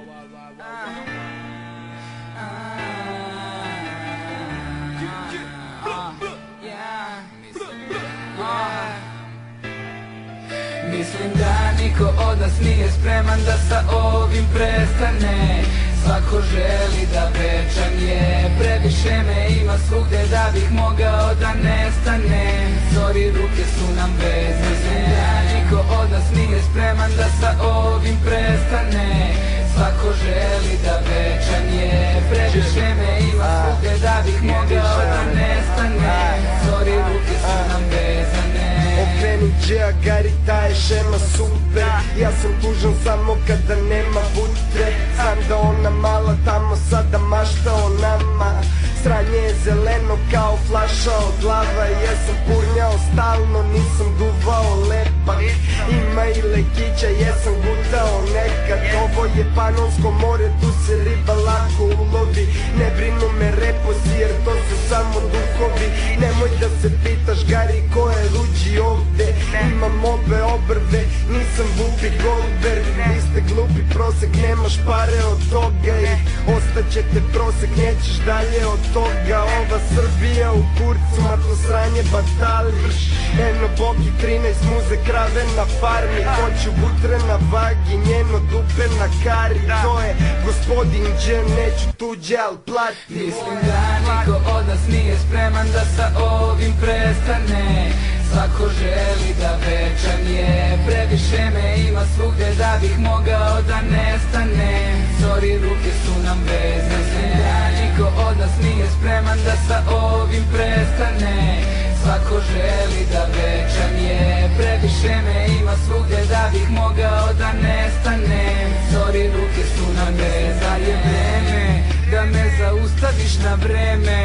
Mislim da niko od nas nije spreman da sa ovim prestane. Svako želi da večan je, previše me ima svugde da bih mogao da nestane. Sorry, ruke su nam vezane. Mislim da niko od nas nije spreman da sa ovim prestane. Svako želi da večan je, previše me ima svugde da bih mogao da nestane. Sorry, ruke su nam vezane. Okreni džeja, Gari, ta je šema super. Ja sam tužan samo kada nema butre. Znam da ona mala tamo sada mašta o nama. Sranje je zeleno kao flaša od lava. Jesam purnjao stalno, nisam duvao lepak. Ima i lekića, jesam gutao nekad. Ovo je Panonsko more, tu se riba lako ulovi. Ne brinu me reposi jer to su samo duhovi. Nemoj da se pitaš, Gari, ko je luđi ovde. Imam obe obrve, nisam Whoopi Goldberg. Vi ste glupi, prosek, nemaš pare od toga. I ostaćete prosek, nećeš dalje od toga. Ova Srbija u kurcu, matno sranje batali. Eno boki 13 muze krave na farmi. Hoću butre na vagi, njeno dupe na kari. To je gospodin Đ, neću tuđe, al plati. Mislim da niko od nas nije spreman da sa ovim prestane. Svako želi da večan je, previše me ima svugde da bih mogao da nestane. Sorry, ruke su nam vezane. Mislim da niko od nas nije spreman da sa ovim prestane. Svako želi da večan je, previše me ima svugde da bih mogao da nestane. Sorry, ruke su nam vezane. Da me zaustaviš na vreme,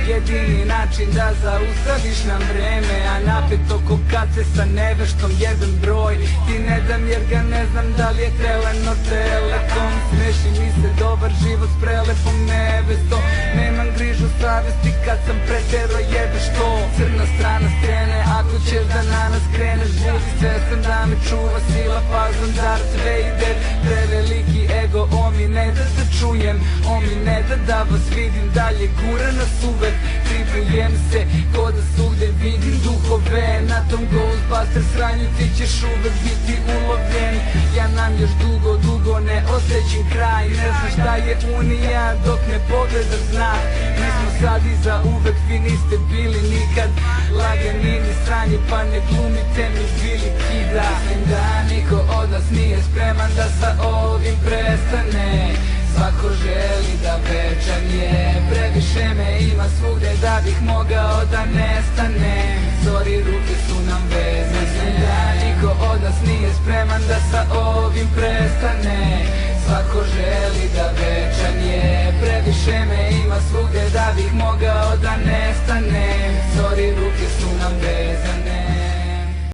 jedini način da zaustaviš nam vreme. A napeto ko kace sa neveštom jebem broj. Ti ne dam jer ga ne znam da li je teleno telekom. Smeši mi se dobar život s prelepom nevestom. Nemam grižu savesti kad sam pretero jebeš to. Crna strana scene, ako ćeš da na nas kreneš. Budi svestan da me čuva sila, fazon, Darth Vader. Preveliki ego, mi ne da se čujem, mi ne da vas vidim dalje, gura nas uvek. Tripujem se ko da svugde vidim duhove. Na tom Ghostbuster sranju ti ćeš uvek biti ulovljen. Ja nam još dugo, dugo ne osjećam kraj. Ne znam šta je unija dok ne pogledaš znak. Mi smo sad i za uvek, vi niste bili nikad. Laganini sranje pa ne glumite mi bili kida. Mislim da niko od nas nije spreman da sa ovim prestane. Svako želi da večan je, previše me ima svugde da bih mogao da nestane. Sorry, ruke su nam vezane. Mislim da niko od nas nije spreman da sa ovim prestane. Svako